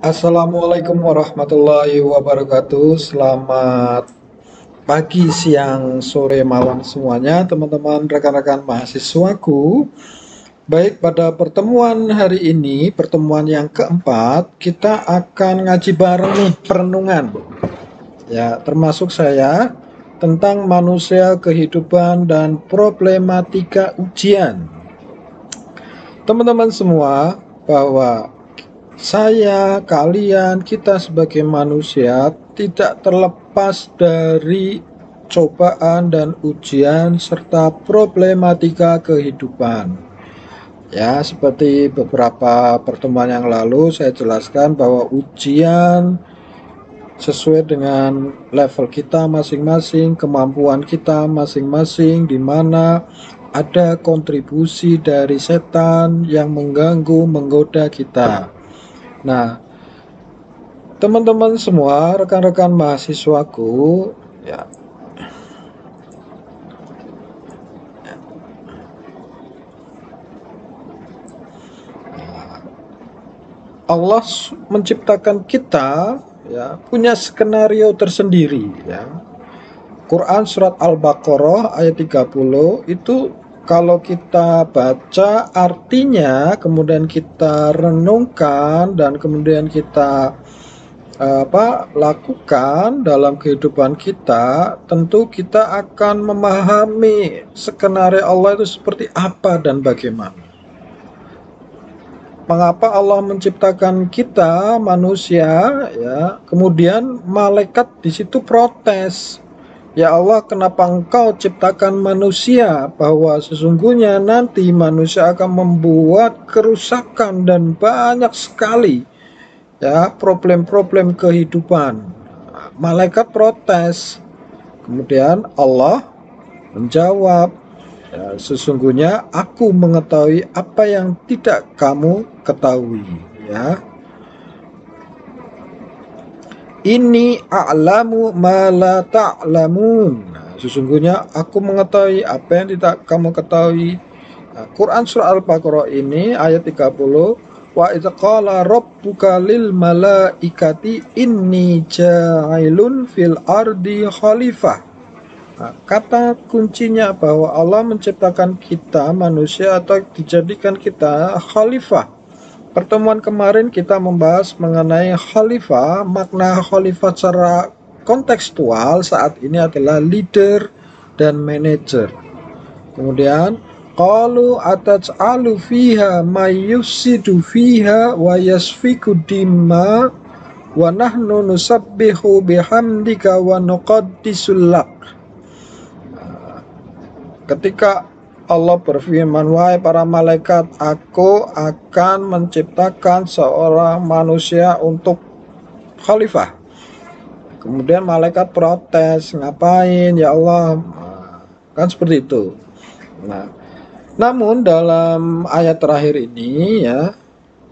Assalamualaikum warahmatullahi wabarakatuh. Selamat pagi, siang, sore, malam semuanya, teman-teman, rekan-rekan mahasiswaku. Baik, pada pertemuan hari ini, pertemuan yang keempat, kita akan ngaji bareng nih, perenungan. Ya, termasuk saya tentang manusia, kehidupan, dan problematika ujian. Teman-teman semua, bahwa saya, kalian, kita sebagai manusia tidak terlepas dari cobaan dan ujian serta problematika kehidupan. Ya, seperti beberapa pertemuan yang lalu saya jelaskan bahwa ujian sesuai dengan level kita masing-masing, kemampuan kita masing-masing, di mana ada kontribusi dari setan yang mengganggu, menggoda kita. Nah, teman-teman semua, rekan-rekan mahasiswaku, ya, Allah menciptakan kita, ya, punya skenario tersendiri, ya. Quran surat Al-Baqarah ayat 30 itu kalau kita baca artinya, kemudian kita renungkan dan kemudian kita lakukan dalam kehidupan kita, tentu kita akan memahami skenario Allah itu seperti apa dan bagaimana. Mengapa Allah menciptakan kita manusia, ya, kemudian malaikat di situ protes. Ya Allah, kenapa engkau ciptakan manusia, bahwa sesungguhnya nanti manusia akan membuat kerusakan dan banyak sekali, ya, problem-problem kehidupan. Malaikat protes. Kemudian Allah menjawab, ya, sesungguhnya aku mengetahui apa yang tidak kamu ketahui, ya. Ini a'lamu ma la ta'lamun. Nah, sesungguhnya aku mengetahui apa yang tidak kamu ketahui. Nah, Quran surah Al-Baqarah ini ayat 30, wa idza qala rabbuka lil malaikati inni ja'ilun fil ardi khalifah. Nah, kata kuncinya bahwa Allah menciptakan kita manusia atau dijadikan kita khalifah. Pertemuan kemarin kita membahas mengenai khalifah. Makna khalifah secara kontekstual saat ini adalah leader dan manager. Kemudian qalu ataj'alu fiha may yufsidu fiha wa yasfiku dimma wa nahnu nusabbihu bihamdika wa nuqaddisu lak. Ketika Allah berfirman, wahai para malaikat, aku akan menciptakan seorang manusia untuk khalifah. Kemudian malaikat protes, ngapain ya Allah? Kan seperti itu. Nah, namun dalam ayat terakhir ini, ya,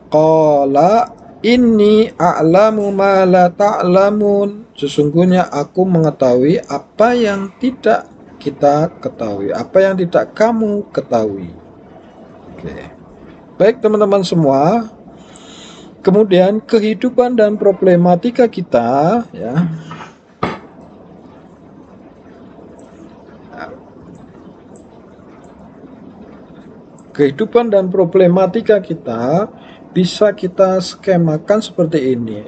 qala inni a'lamu ma la ta'lamun. Sesungguhnya aku mengetahui apa yang tidak kita ketahui, apa yang tidak kamu ketahui. Oke. Baik teman-teman semua, kemudian kehidupan dan problematika kita, ya, kehidupan dan problematika kita bisa kita skemakan seperti ini.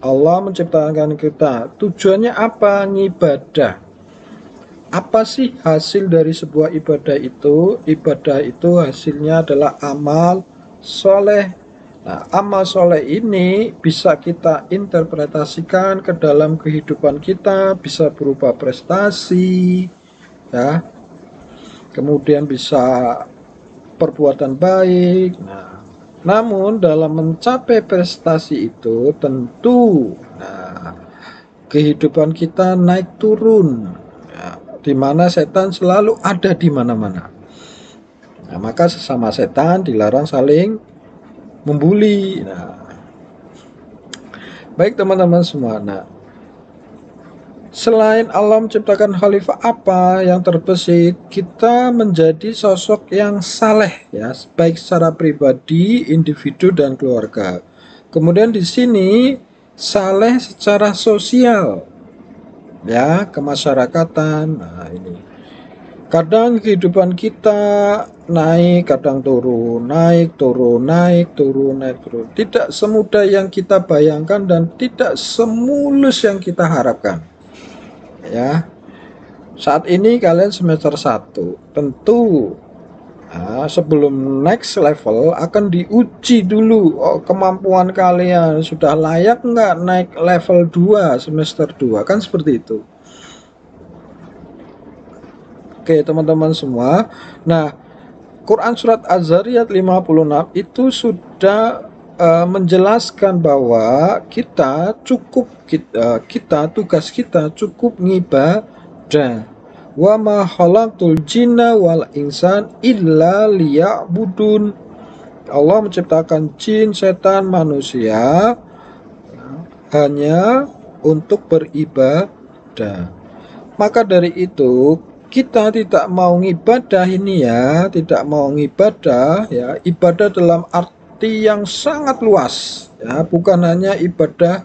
Allah menciptakan kita, tujuannya apa? Ngibadah. Apa sih hasil dari sebuah ibadah itu? Ibadah itu hasilnya adalah amal soleh. Nah, amal soleh ini bisa kita interpretasikan ke dalam kehidupan kita, bisa berupa prestasi, ya, kemudian bisa perbuatan baik. Nah, namun dalam mencapai prestasi itu tentu, nah, kehidupan kita naik turun, di mana setan selalu ada di mana-mana. Nah, maka sesama setan dilarang saling membuli. Nah, baik teman-teman semua. Nah, selain Allah menciptakan khalifah, apa yang terbesit? Kita menjadi sosok yang saleh, ya, baik secara pribadi, individu dan keluarga. Kemudian di sini saleh secara sosial, ya, kemasyarakatan. Nah, ini kadang kehidupan kita naik, kadang turun, naik, turun, naik, turun, naik, turun. Tidak semudah yang kita bayangkan dan tidak semulus yang kita harapkan. Ya, saat ini kalian semester 1, tentu sebelum next level akan diuji dulu, kemampuan kalian sudah layak nggak naik level 2 semester 2, kan seperti itu. Oke teman-teman semua, nah Quran Surat Az-Zariyat 56 itu sudah menjelaskan bahwa tugas kita cukup ngibadah. Wa ma khalaqtul jinna wal insan illa liya'budun. Allah menciptakan jin, setan, manusia hanya untuk beribadah. Maka dari itu kita tidak mau ngibadah ini ya, tidak mau ngibadah ya, ibadah dalam arti yang sangat luas ya, bukan hanya ibadah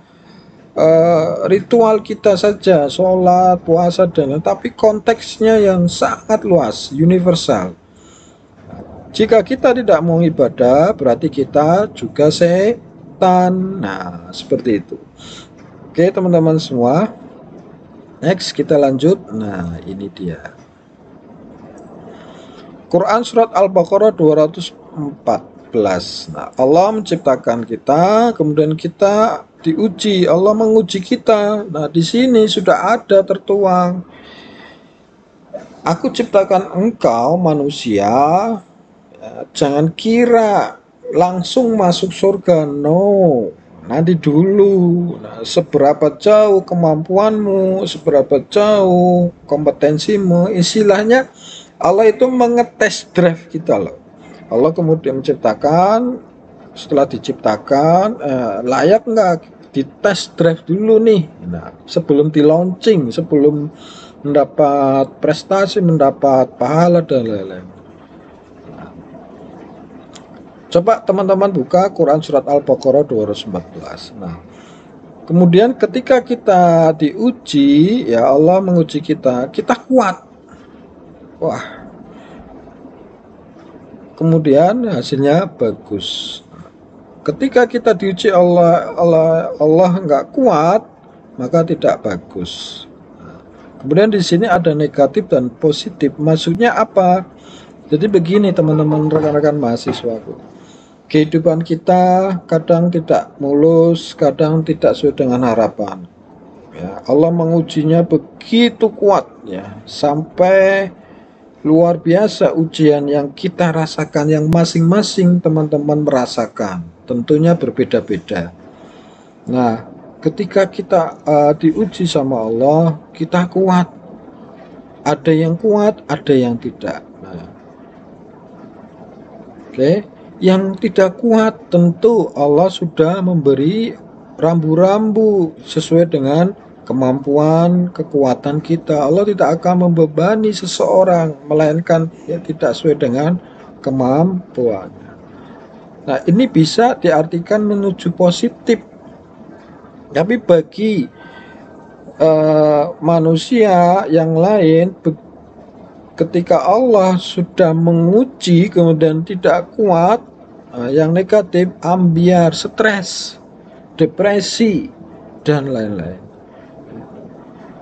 ritual kita saja, sholat, puasa dan lain, tapi konteksnya yang sangat luas, universal. Jika kita tidak mau ibadah, berarti kita juga setan. Nah, seperti itu. Oke, teman-teman semua. Next, kita lanjut. Nah, ini dia. Quran Surat Al-Baqarah 214. Nah, Allah menciptakan kita, kemudian kita diuji. Allah menguji kita. Nah, di sini sudah ada tertuang. Aku ciptakan engkau manusia, jangan kira langsung masuk surga, no, nanti dulu. Nah, seberapa jauh kemampuanmu, seberapa jauh kompetensimu, istilahnya Allah itu mengetes drive kita loh. Allah kemudian menciptakan, setelah diciptakan layak nggak, dites drive dulu nih. Nah, sebelum di launching, sebelum mendapat prestasi, mendapat pahala dan lain-lain. Coba teman-teman buka Quran Surat Al-Baqarah 214. Nah, kemudian ketika kita diuji, ya Allah menguji kita, kita kuat. Wah, kemudian hasilnya bagus. Ketika kita diuji Allah nggak kuat, maka tidak bagus. Kemudian di sini ada negatif dan positif. Maksudnya apa? Jadi begini teman-teman, rekan-rekan mahasiswaku. Kehidupan kita kadang tidak mulus, kadang tidak sesuai dengan harapan. Ya, Allah mengujinya begitu kuat ya, sampai luar biasa ujian yang kita rasakan, yang masing-masing teman-teman merasakan. Tentunya berbeda-beda. Nah, ketika kita diuji sama Allah, kita kuat. Ada yang kuat, ada yang tidak. Nah, oke, yang tidak kuat tentu Allah sudah memberi rambu-rambu sesuai dengan kemampuan, kekuatan kita. Allah tidak akan membebani seseorang, melainkan ya tidak sesuai dengan kemampuannya. Nah, ini bisa diartikan menuju positif. Tapi bagi manusia yang lain, ketika Allah sudah menguji kemudian tidak kuat, yang negatif ambiar, stres, depresi dan lain-lain.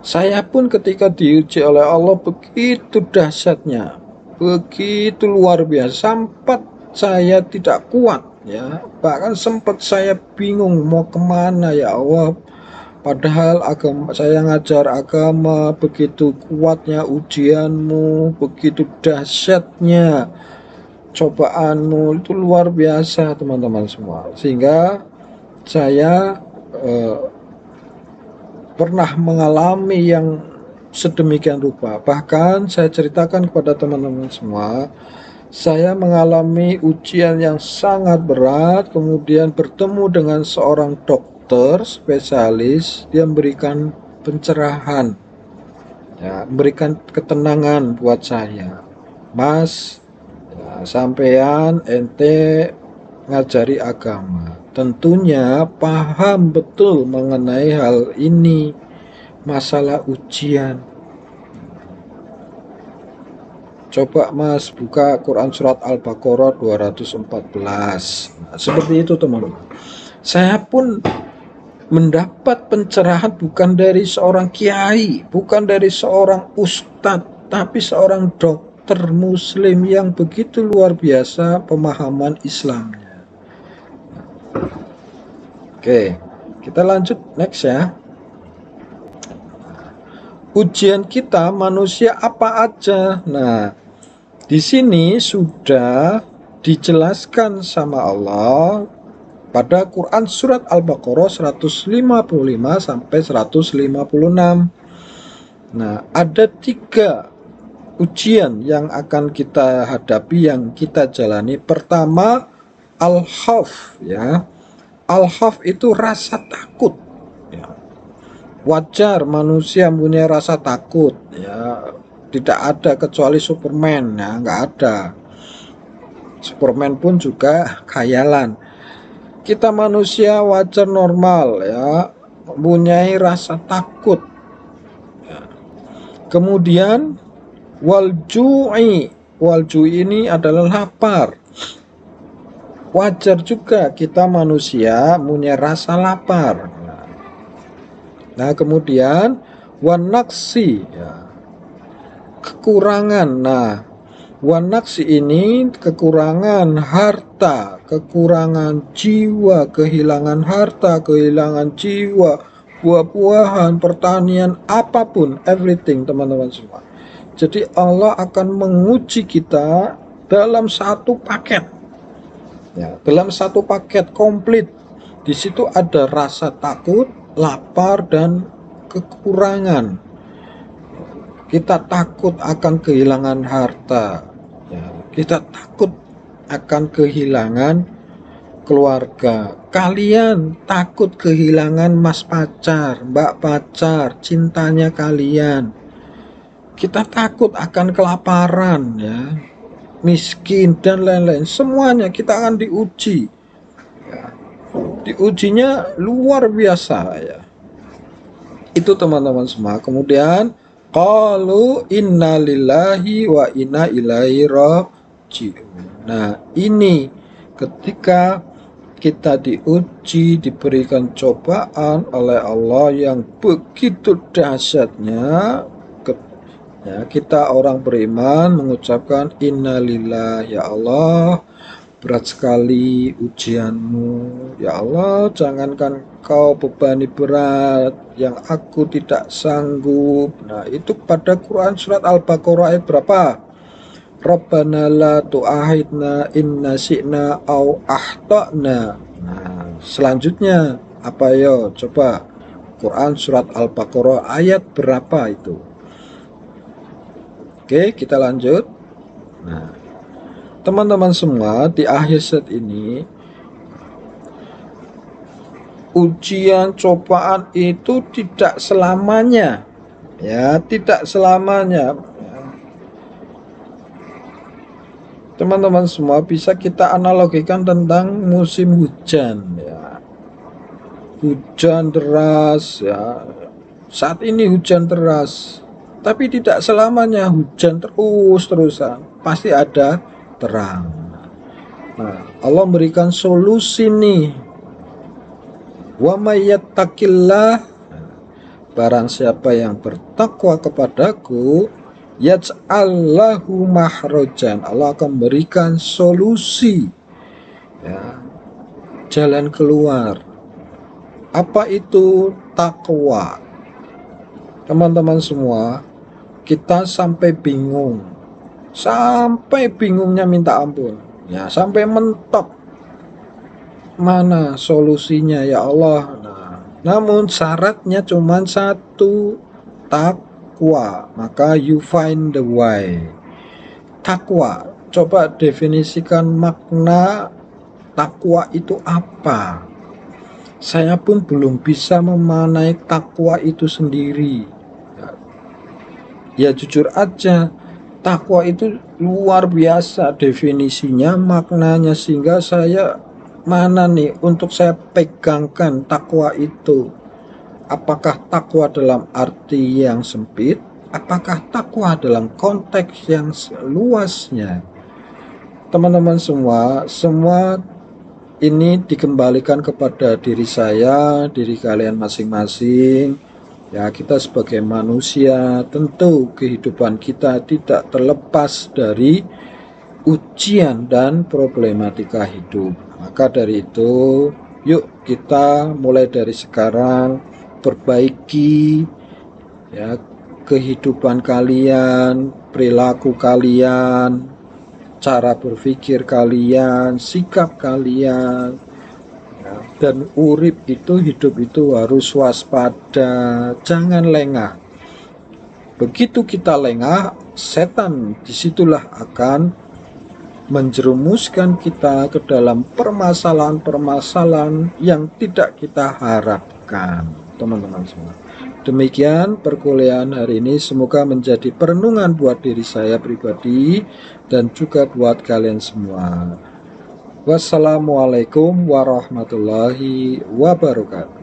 Saya pun ketika diuji oleh Allah begitu dahsyatnya, begitu luar biasa, sampai saya tidak kuat ya, bahkan sempat saya bingung mau kemana ya Allah. Padahal agama saya ngajar agama, begitu kuatnya ujianmu, begitu dahsyatnya cobaanmu, itu luar biasa teman-teman semua. Sehingga saya pernah mengalami yang sedemikian rupa. Bahkan saya ceritakan kepada teman-teman semua, saya mengalami ujian yang sangat berat, kemudian bertemu dengan seorang dokter spesialis, dia memberikan pencerahan, ya, memberikan ketenangan buat saya. Mas, ya, sampean ente ngajari agama, tentunya paham betul mengenai hal ini, masalah ujian. Coba Mas buka Quran surat Al-Baqarah 214. Nah, seperti itu teman-teman. Saya pun mendapat pencerahan bukan dari seorang kiai, bukan dari seorang ustadz, tapi seorang dokter muslim yang begitu luar biasa pemahaman Islamnya. Oke, kita lanjut next ya. Ujian kita manusia apa aja? Nah, di sini sudah dijelaskan sama Allah pada Quran surat Al-Baqarah 155 sampai 156. Nah, ada 3 ujian yang akan kita hadapi, yang kita jalani. Pertama, al-khauf ya. Al-khauf itu rasa takut. Ya. Wajar manusia punya rasa takut ya. Tidak ada kecuali Superman ya, nggak ada. Superman pun juga khayalan. Kita manusia wajar normal ya, mempunyai rasa takut. Ya. Kemudian walju'i ini adalah lapar. Wajar juga kita manusia punya rasa lapar. Nah, kemudian wanaksi ya, kekurangan. Nah, wanaksi ini kekurangan harta, kekurangan jiwa, kehilangan harta, kehilangan jiwa, buah-buahan, pertanian, apapun, everything teman-teman semua. Jadi Allah akan menguji kita dalam satu paket. Ya, dalam satu paket komplit. Di situ ada rasa takut, lapar, dan kekurangan. Kita takut akan kehilangan harta ya, kita takut akan kehilangan keluarga. Kalian takut kehilangan mas pacar, mbak pacar, cintanya kalian. Kita takut akan kelaparan ya, miskin dan lain-lain. Semuanya kita akan diuji ya. Diujinya luar biasa ya. Itu teman-teman semua. Kemudian qalu inna lillahi wa inna ilaihi raji'un. Nah, ini ketika kita diuji, diberikan cobaan oleh Allah yang begitu dahsyatnya, ya, kita orang beriman mengucapkan inna lillahi, ya Allah, berat sekali ujianmu ya Allah, jangankan kau bebani berat yang aku tidak sanggup. Nah, itu pada Quran surat Al-Baqarah ayat berapa? Rabbana la tu'ahidna inna syi'na au ahtana. Nah, selanjutnya apa yo? Coba Quran surat Al-Baqarah ayat berapa itu? Oke, kita lanjut. Nah, teman-teman semua, di akhir set ini ujian cobaan itu tidak selamanya ya, tidak selamanya. Teman-teman semua, bisa kita analogikan tentang musim hujan ya. Hujan deras ya. Saat ini hujan deras, tapi tidak selamanya hujan terus-terusan. Pasti ada terang. Nah, Allah memberikan solusi nih. Wa may yattaqillah, barang siapa yang bertakwa kepadaku, yaj'allahu mahrojan, Allah akan memberikan solusi ya, jalan keluar. Apa itu takwa? Teman-teman semua, kita sampai bingungnya minta ampun ya, sampai mentok mana solusinya ya Allah. Nah, namun syaratnya cuma satu, takwa. Maka you find the way. Takwa, coba definisikan makna takwa itu apa? Saya pun belum bisa memaknai takwa itu sendiri. Ya jujur aja, takwa itu luar biasa definisinya, maknanya, sehingga saya mana nih untuk saya pegangkan takwa itu? Apakah takwa dalam arti yang sempit? Apakah takwa dalam konteks yang luasnya? Teman-teman semua ini dikembalikan kepada diri saya, diri kalian masing-masing. Ya, kita sebagai manusia, tentu kehidupan kita tidak terlepas dari ujian dan problematika hidup. Maka dari itu, yuk kita mulai dari sekarang perbaiki ya kehidupan kalian, perilaku kalian, cara berpikir kalian, sikap kalian, ya. Dan urip itu, hidup itu harus waspada, jangan lengah. Begitu kita lengah, setan disitulah akan menjerumuskan kita ke dalam permasalahan-permasalahan yang tidak kita harapkan, teman-teman semua. Demikian perkuliahan hari ini, semoga menjadi perenungan buat diri saya pribadi dan juga buat kalian semua. Wassalamualaikum warahmatullahi wabarakatuh.